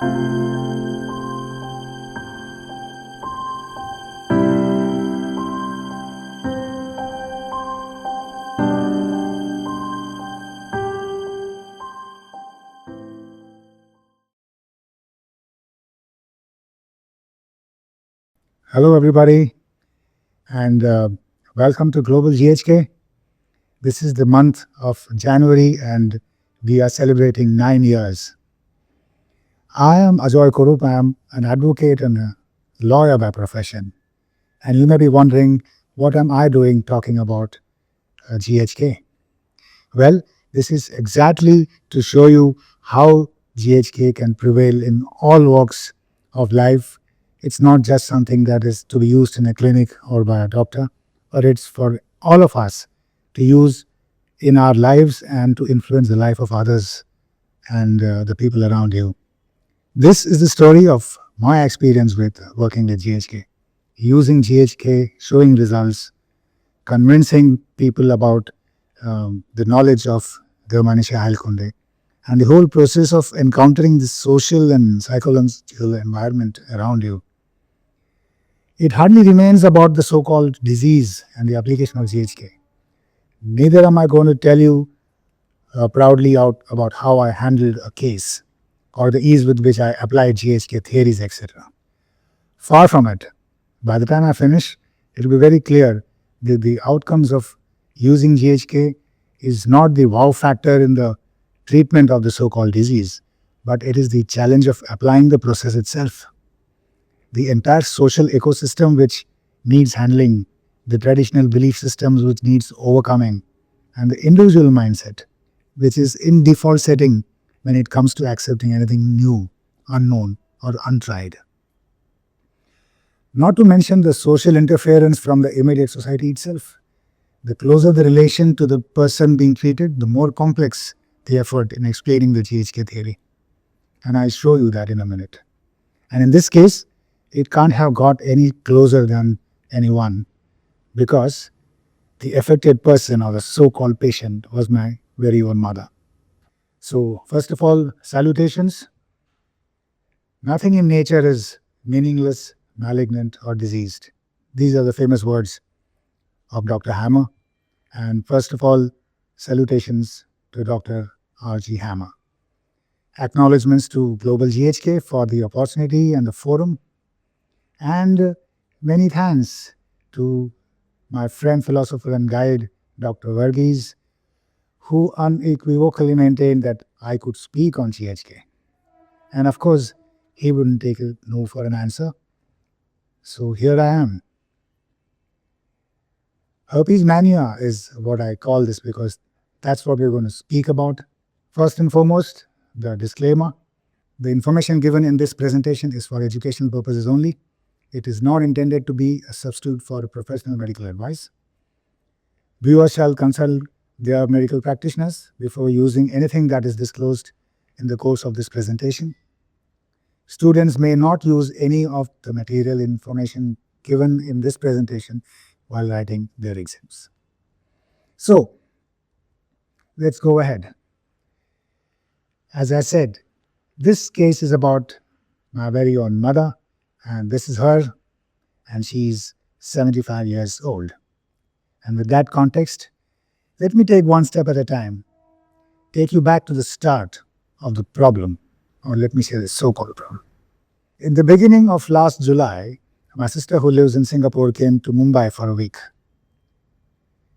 Hello, everybody, and welcome to Global GHK. This is the month of January, and we are celebrating 9 years. I am Ajoy Kurup. I am an advocate and a lawyer by profession. And you may be wondering, what am I doing talking about GHK? Well, this is exactly to show you how GHK can prevail in all walks of life. It's not just something that is to be used in a clinic or by a doctor, but it's for all of us to use in our lives and to influence the life of others and the people around you. This is the story of my experience with working with GHK, using GHK, showing results, convincing people about the knowledge of Germanic Healing Knowledge, and the whole process of encountering the social and psychological environment around you. It hardly remains about the so-called disease and the application of GHK. Neither am I going to tell you proudly out about how I handled a case or the ease with which I applied GHK theories, etc. Far from it. By the time I finish, it will be very clear that the outcomes of using GHK is not the wow factor in the treatment of the so-called disease, but it is the challenge of applying the process itself. The entire social ecosystem which needs handling, the traditional belief systems which needs overcoming, and the individual mindset which is in default setting when it comes to accepting anything new, unknown, or untried. Not to mention the social interference from the immediate society itself. The closer the relation to the person being treated, the more complex the effort in explaining the GHK theory. And I'll show you that in a minute. And in this case, it can't have got any closer than anyone, because the affected person or the so-called patient was my very own mother. So first of all, salutations. Nothing in nature is meaningless, malignant, or diseased. These are the famous words of Dr. Hammer. And first of all, salutations to Dr. R.G. Hammer. Acknowledgements to Global GHK for the opportunity and the forum. And many thanks to my friend, philosopher, and guide, Dr. Verghese, who unequivocally maintained that I could speak on GHK. And of course, he wouldn't take a no for an answer. So here I am. Herpes mania is what I call this, because that's what we're going to speak about. First and foremost, the disclaimer. The information given in this presentation is for educational purposes only. It is not intended to be a substitute for professional medical advice. Viewers shall consult their medical practitioners before using anything that is disclosed in the course of this presentation. Students may not use any of the material information given in this presentation while writing their exams. So, let's go ahead. As I said, this case is about my very own mother, and this is her, and she's 75 years old. And with that context, let me take one step at a time, take you back to the start of the problem, or let me say the so-called problem. In the beginning of last July, my sister, who lives in Singapore, came to Mumbai for a week.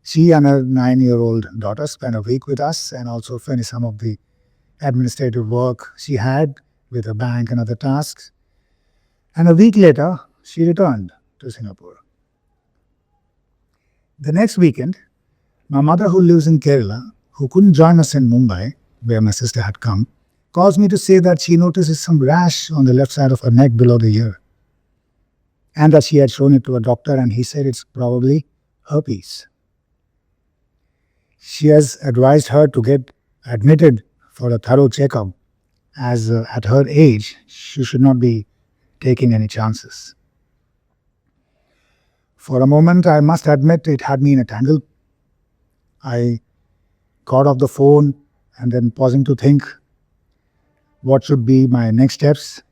She and her 9-year-old daughter spent a week with us and also finished some of the administrative work she had with her bank and other tasks. And a week later, she returned to Singapore. The next weekend, my mother, who lives in Kerala, who couldn't join us in Mumbai, where my sister had come, calls me to say that she notices some rash on the left side of her neck below the ear, and that she had shown it to a doctor and he said it's probably herpes. She has advised her to get admitted for a thorough checkup, as at her age, she should not be taking any chances. For a moment, I must admit, it had me in a tangle. I got off the phone and then, pausing to think, what should be my next steps,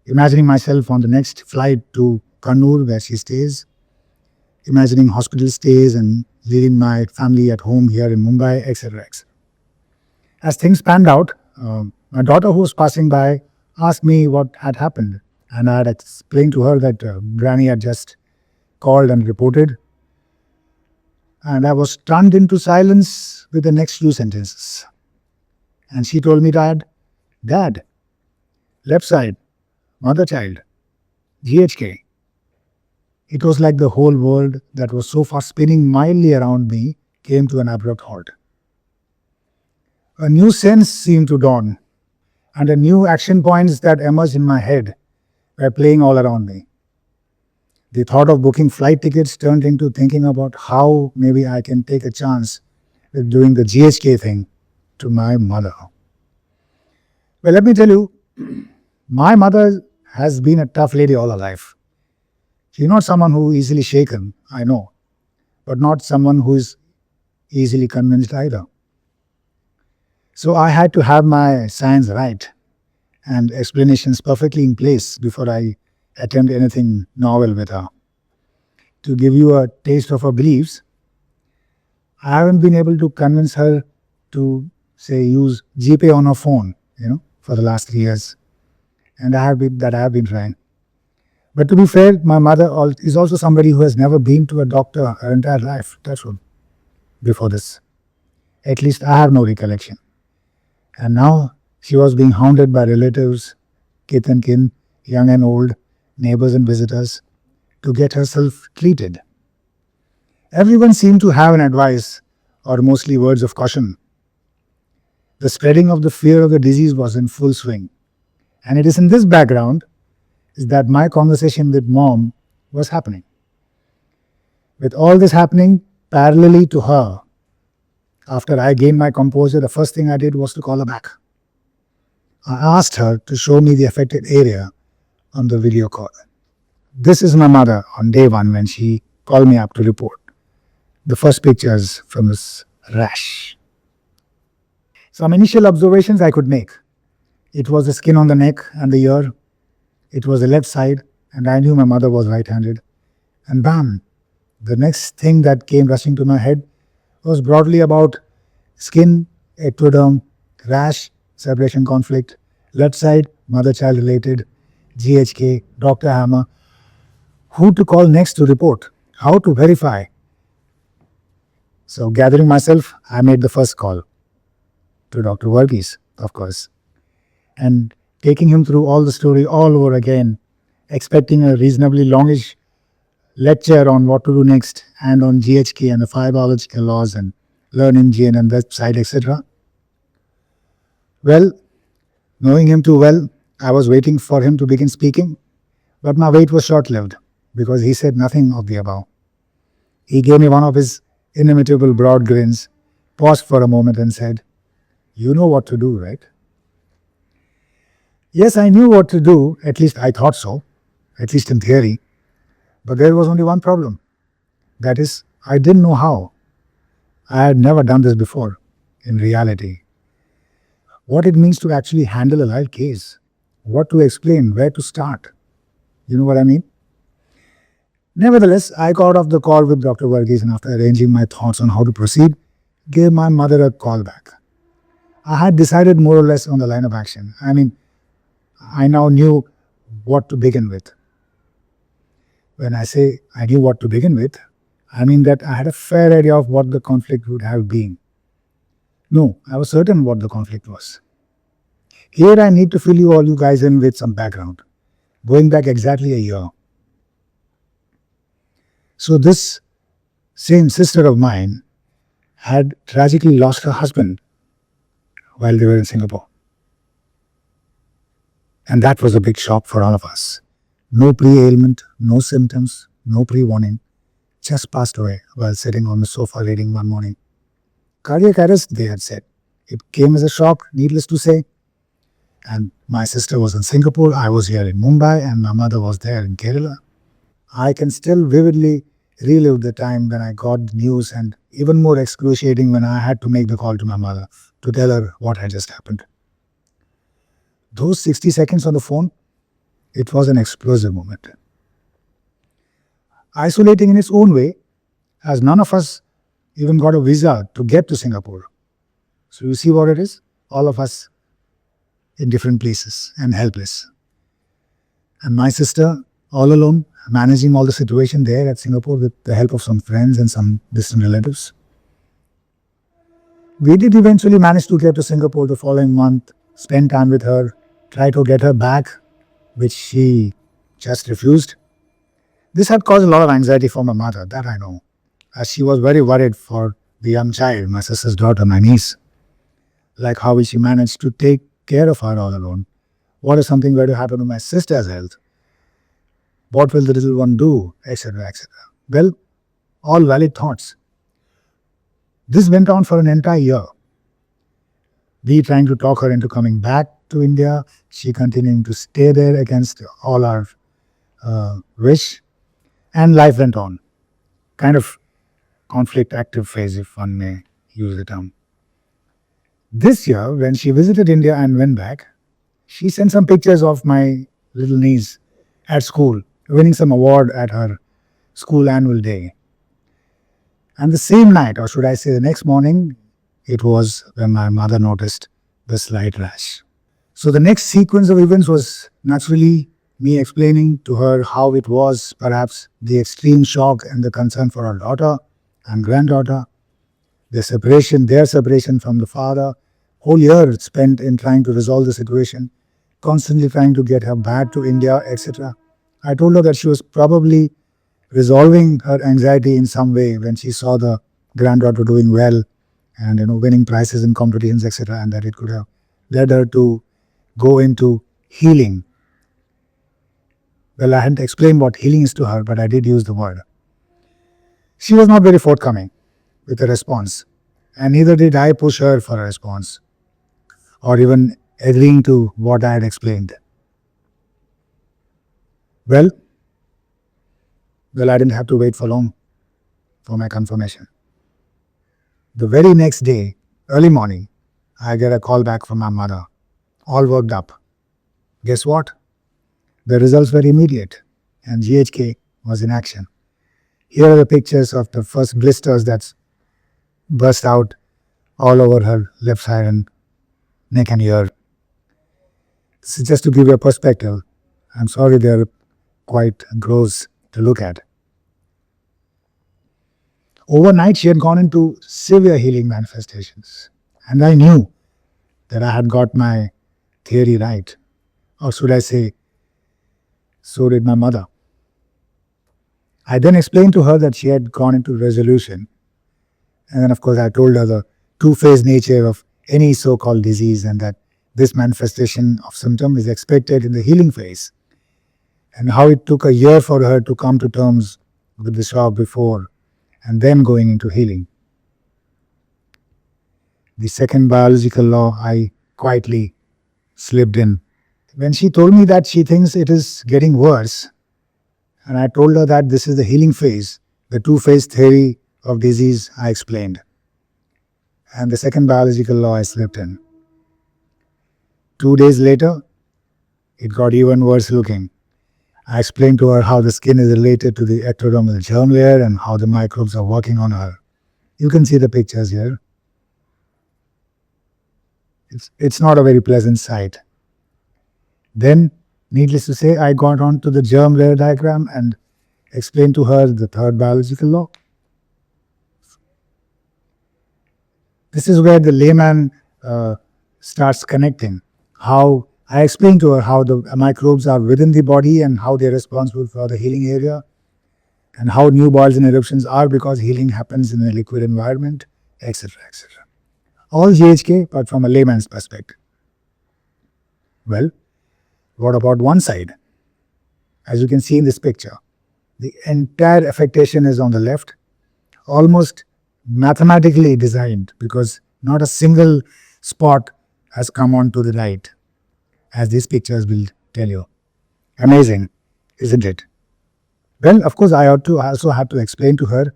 imagining myself on the next flight to Kannur, where she stays, imagining hospital stays and leaving my family at home here in Mumbai, etc. etc. As things panned out, my daughter, who was passing by, asked me what had happened, and I had explained to her that Granny had just called and reported, and I was stunned into silence with the next few sentences. And she told me, Dad, left side, mother child, GHK. It was like the whole world that was so far spinning mildly around me came to an abrupt halt. A new sense seemed to dawn, and the new action points that emerged in my head were playing all around me. The thought of booking flight tickets turned into thinking about how maybe I can take a chance with doing the GHK thing to my mother. Well, let me tell you, my mother has been a tough lady all her life. She's not someone who is easily shaken, I know, but not someone who is easily convinced either. So I had to have my science right and explanations perfectly in place before I attempt anything novel with her. To give you a taste of her beliefs, I haven't been able to convince her to, say, use GPay on her phone, for the last 3 years, and I have been trying. But to be fair, my mother is also somebody who has never been to a doctor her entire life. That's what. Before this, at least I have no recollection. And now she was being hounded by relatives, kith and kin, young and old, neighbors and visitors, to get herself treated. Everyone seemed to have an advice or mostly words of caution. The spreading of the fear of the disease was in full swing. And it is in this background that my conversation with Mom was happening. With all this happening parallelly to her, after I gained my composure, the first thing I did was to call her back. I asked her to show me the affected area on the video call. This is my mother on day one when she called me up to report the first pictures from this rash. Some initial observations I could make. It was the skin on the neck and the ear. It was the left side, and I knew my mother was right-handed. And bam, the next thing that came rushing to my head was broadly about skin, ectoderm, rash, separation conflict, left side, mother-child related, GHK, Dr. Hammer, who to call next to report, how to verify. So gathering myself, I made the first call to Dr. Varghese, of course, and taking him through all the story all over again, expecting a reasonably longish lecture on what to do next and on GHK and the 5 biological laws and learn NGN and website, etc. Well, knowing him too well, I was waiting for him to begin speaking, but my wait was short-lived because he said nothing of the above. He gave me one of his inimitable broad grins, paused for a moment and said, "You know what to do, right?" Yes, I knew what to do, at least I thought so, at least in theory. But there was only one problem. That is, I didn't know how. I had never done this before, in reality. What it means to actually handle a live case, what to explain, where to start. You know what I mean? Nevertheless, I got off the call with Dr. Varghese and after arranging my thoughts on how to proceed, gave my mother a call back. I had decided more or less on the line of action. I now knew what to begin with. When I say I knew what to begin with, I mean that I had a fair idea of what the conflict would have been. No, I was certain what the conflict was. Here I need to fill you guys in with some background, going back exactly a year. So this same sister of mine had tragically lost her husband while they were in Singapore. And that was a big shock for all of us. No pre-ailment, no symptoms, no pre-warning, just passed away while sitting on the sofa reading one morning. Cardiac arrest, they had said. It came as a shock, needless to say. And my sister was in Singapore, I was here in Mumbai, and my mother was there in Kerala. I can still vividly relive the time when I got the news, and even more excruciating when I had to make the call to my mother to tell her what had just happened. those 60 seconds on the phone, it was an explosive moment. Isolating in its own way, as none of us even got a visa to get to Singapore. So you see what it is? All of us in different places and helpless. And my sister, all alone, managing all the situation there at Singapore with the help of some friends and some distant relatives. We did eventually manage to get to Singapore the following month, spend time with her, try to get her back, which she just refused. This had caused a lot of anxiety for my mother, that I know, as she was very worried for the young child, my sister's daughter, my niece. Like, how will she manage to take care of her all alone? What if something were to happen to my sister's health? What will the little one do? Etc. etc. Well, all valid thoughts. This went on for an entire year. We trying to talk her into coming back to India, she continuing to stay there against all our wish, and life went on. Kind of conflict active phase, if one may use the term. This year, when she visited India and went back, she sent some pictures of my little niece at school, winning some award at her school annual day. And the same night, or should I say the next morning, it was when my mother noticed the slight rash. So the next sequence of events was naturally me explaining to her how it was perhaps the extreme shock and the concern for her daughter and granddaughter, their separation from the father, whole year spent in trying to resolve the situation, constantly trying to get her back to India, etc. I told her that she was probably resolving her anxiety in some way when she saw the granddaughter doing well and winning prizes in competitions, etc., and that it could have led her to go into healing. Well, I hadn't explained what healing is to her, but I did use the word. She was not very forthcoming with a response, and neither did I push her for a response or even agreeing to what I had explained. Well, I didn't have to wait for long for my confirmation. The very next day, early morning, I get a call back from my mother, all worked up. Guess what? The results were immediate, and GHK was in action. Here are the pictures of the first blisters that burst out all over her left side and neck and ear. This is just to give you a perspective. I'm sorry they're quite gross to look at. Overnight, she had gone into severe healing manifestations, and I knew that I had got my theory right, or should I say, so did my mother. I then explained to her that she had gone into resolution, and then of course I told her the two-phase nature of any so-called disease and that this manifestation of symptom is expected in the healing phase, and how it took a year for her to come to terms with the shock before and then going into healing. The second biological law I quietly slipped in. When she told me that she thinks it is getting worse, and I told her that this is the healing phase, the two-phase theory of disease I explained, and the second biological law I slipped in. 2 days later, it got even worse looking. I explained to her how the skin is related to the ectodermal germ layer and how the microbes are working on her. You can see the pictures here. It's not a very pleasant sight. Then, needless to say, I got on to the germ layer diagram and explained to her the third biological law. This is where the layman starts connecting. How I explained to her how the microbes are within the body and how they're responsible for the healing area, and how new boils and eruptions are because healing happens in a liquid environment, etc., etc. All GHK, but from a layman's perspective. Well, what about one side? As you can see in this picture, the entire affectation is on the left, almost mathematically designed because not a single spot has come onto the right, as these pictures will tell you. Amazing, isn't it? Well, of course, I also have to explain to her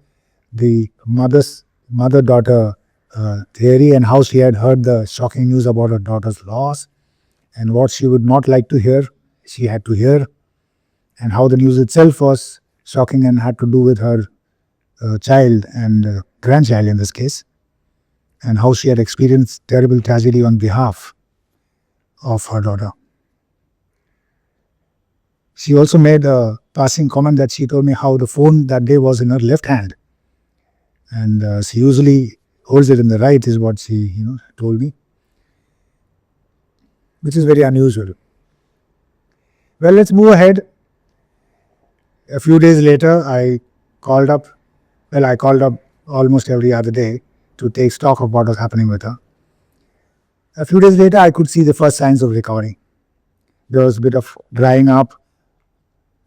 the mother-daughter theory and how she had heard the shocking news about her daughter's loss, and what she would not like to hear, she had to hear, and how the news itself was shocking and had to do with her child and grandchild in this case, and how she had experienced terrible tragedy on behalf of her daughter. She also made a passing comment that she told me how the phone that day was in her left hand, and she usually holds it in the right, is what she told me, which is very unusual. Well, let's move ahead. A few days later, I called up almost every other day to take stock of what was happening with her. A few days later, I could see the first signs of recovery. There was a bit of drying up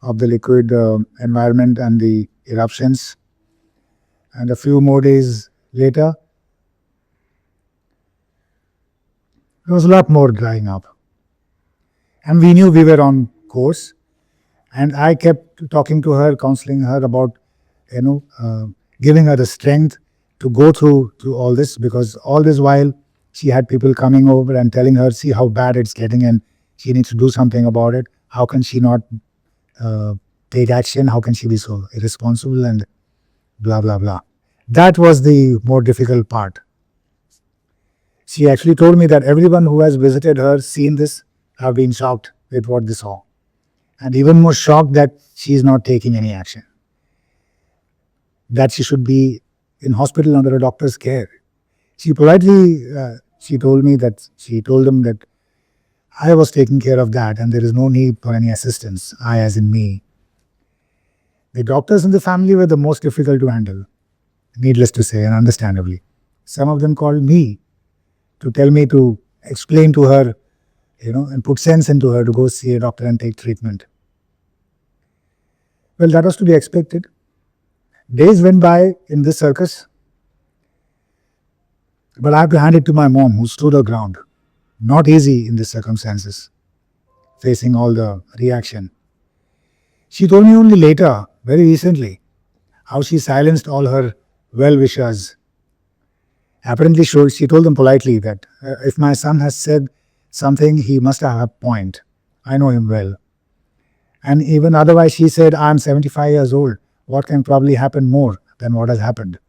of the liquid environment and the eruptions. And a few more days later, there was a lot more drying up. And we knew we were on course. And I kept talking to her, counseling her about, giving her the strength to go through all this, because all this while she had people coming over and telling her, see how bad it's getting and she needs to do something about it. How can she not take action? How can she be so irresponsible and blah, blah, blah. That was the more difficult part. She actually told me that everyone who has visited her, seen this, have been shocked with what they saw. And even more shocked that she is not taking any action. That she should be in hospital under a doctor's care. She politely, she told them that I was taking care of that and there is no need for any assistance, I as in me. The doctors in the family were the most difficult to handle, needless to say, and understandably. Some of them called me to tell me to explain to her, and put sense into her to go see a doctor and take treatment. Well, that was to be expected. Days went by in this circus, but I have to hand it to my mom, who stood her ground. Not easy in these circumstances, facing all the reaction. She told me only later, very recently, how she silenced all her well-wishers. Apparently, she told them politely that if my son has said something, he must have a point. I know him well. And even otherwise, she said, I'm 75 years old. What can probably happen more than what has happened?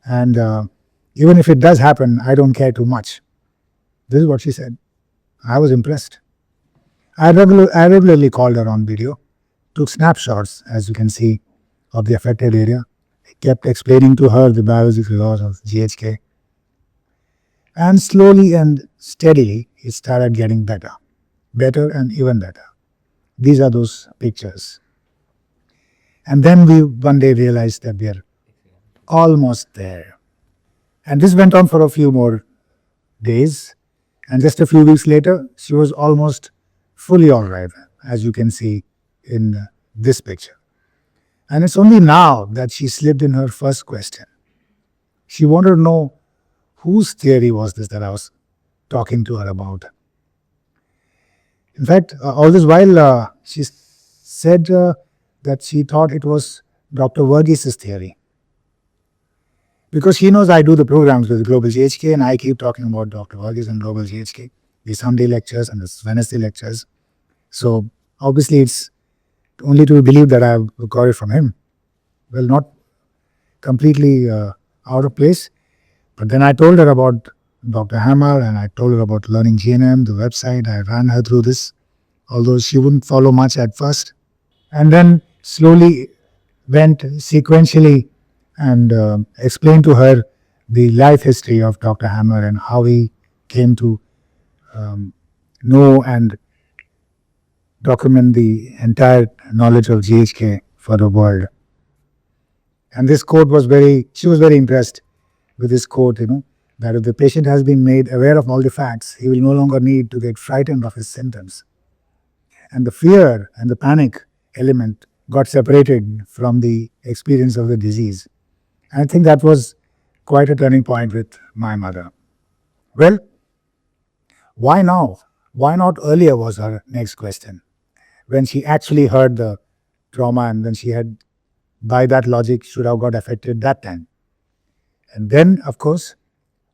And even if it does happen, I don't care too much. This is what she said. I was impressed. I regularly called her on video, took snapshots, as you can see, of the affected area. I kept explaining to her the biological laws of GHK. And slowly and steadily, it started getting better and even better. These are those pictures. And then we one day realized that we are almost there. And this went on for a few more days. And just a few weeks later, she was almost fully all right, as you can see in this picture. And it's only now that she slipped in her first question. She wanted to know whose theory was this that I was talking to her about. In fact, all this while, she said that she thought it was Dr. Verghese' theory. Because she knows I do the programs with Global GHK and I keep talking about Dr. Verghese and Global GHK, the Sunday lectures and the Wednesday lectures. So obviously it's only to believe that I've got it from him. Well, not completely out of place. But then I told her about Dr. Hammer and I told her about Learning GNM, the website. I ran her through this, although she wouldn't follow much at first. And then slowly went sequentially and explained to her the life history of Dr. Hammer and how he came to know and document the entire knowledge of GHK for the world. And this quote was she was very impressed with this quote, that if the patient has been made aware of all the facts, he will no longer need to get frightened of his symptoms. And the fear and the panic element got separated from the experience of the disease. And I think that was quite a turning point with my mother. Well, why now? Why not earlier was her next question. When she actually heard the trauma and then she had, by that logic, should have got affected that time. And then, of course,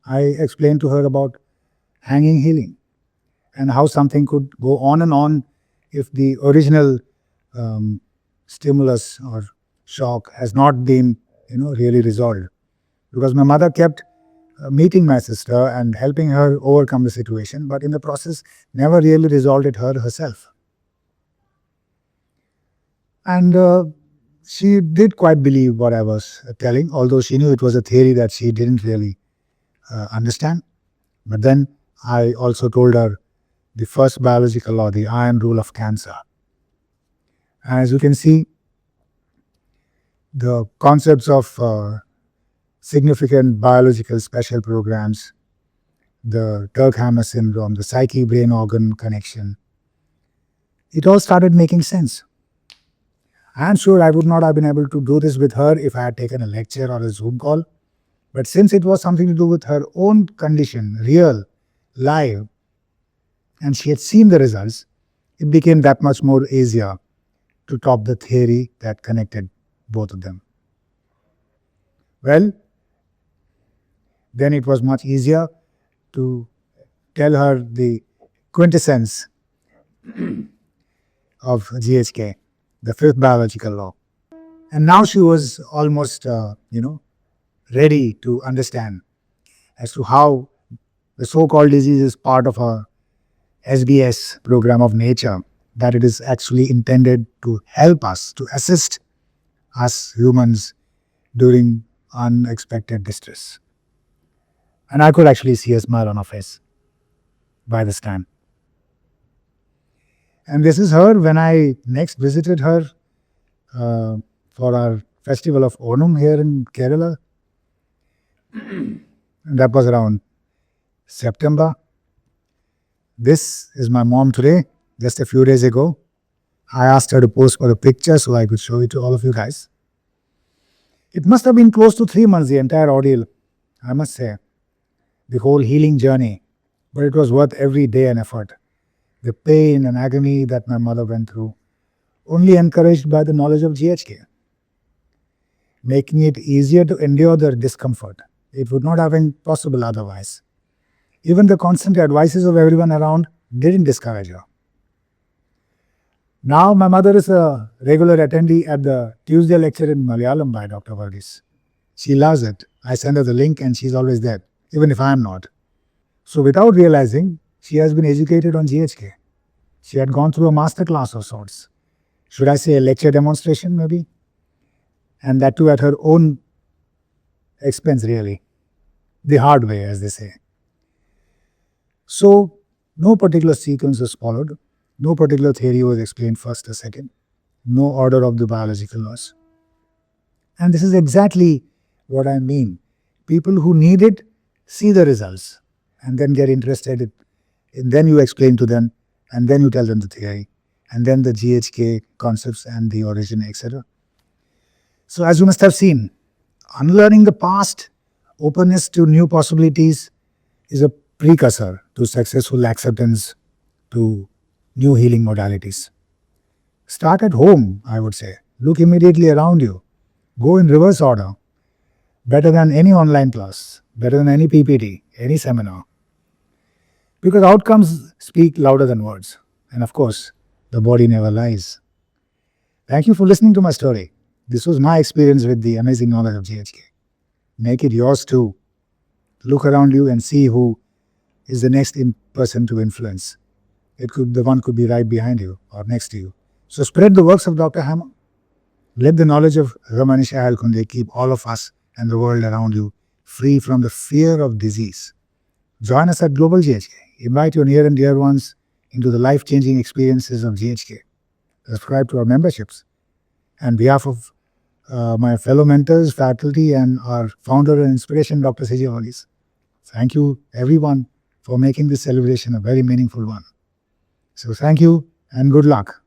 I explained to her about hanging healing and how something could go on and on if the original stimulus or shock has not been, really resolved. Because my mother kept meeting my sister and helping her overcome the situation, but in the process, never really resolved it herself. And she did quite believe what I was telling, although she knew it was a theory that she didn't really understand. But then I also told her the first biological law, the iron rule of cancer. As you can see, the concepts of significant biological special programs, the Turk-Hammer syndrome, the psyche-brain organ connection, it all started making sense. I'm sure I would not have been able to do this with her if I had taken a lecture or a Zoom call. But since it was something to do with her own condition, real, live, and she had seen the results, it became that much more easier to top the theory that connected both of them. Well, then it was much easier to tell her the quintessence of GHK, the fifth biological law. And now she was almost, ready to understand as to how the so-called disease is part of a SBS program of nature, that it is actually intended to help us, to assist us humans during unexpected distress. And I could actually see a smile on her face by this time. And this is her when I next visited her for our festival of Onam here in Kerala. And that was around September. This is my mom today, just a few days ago. I asked her to post for a picture so I could show it to all of you guys. It must have been close to 3 months, the entire ordeal, I must say, the whole healing journey, but it was worth every day and effort. The pain and agony that my mother went through, only encouraged by the knowledge of GHK, making it easier to endure the discomfort. It would not have been possible otherwise. Even the constant advices of everyone around didn't discourage her. Now my mother is a regular attendee at the Tuesday lecture in Malayalam by Dr. Varghese. She loves it. I send her the link and she's always there, even if I am not. So without realizing, she has been educated on GHK. She had gone through a master class of sorts. Should I say a lecture demonstration maybe? And that too at her own expense really. The hard way, as they say. So no particular sequence was followed. No particular theory was explained first or second. No order of the biological laws. And this is exactly what I mean. People who need it see the results and then get interested. And then you explain to them and then you tell them the theory and then the GHK concepts and the origin, etc. So as you must have seen, unlearning the past, openness to new possibilities is a precursor to successful acceptance to new healing modalities. Start at home, I would say. Look immediately around you. Go in reverse order. Better than any online class, better than any PPT, any seminar. Because outcomes speak louder than words. And of course, the body never lies. Thank you for listening to my story. This was my experience with the amazing knowledge of GHK. Make it yours too. Look around you and see who is the next person to influence. The one could be right behind you or next to you. So spread the works of Dr. Hammer. Let the knowledge of Germanic Healing Knowledge keep all of us and the world around you free from the fear of disease. Join us at Global GHK. Invite your near and dear ones into the life-changing experiences of GHK. Subscribe to our memberships. On behalf of my fellow mentors, faculty, and our founder and inspiration, Dr. Ajoy Varghese, thank you everyone for making this celebration a very meaningful one. So thank you and good luck.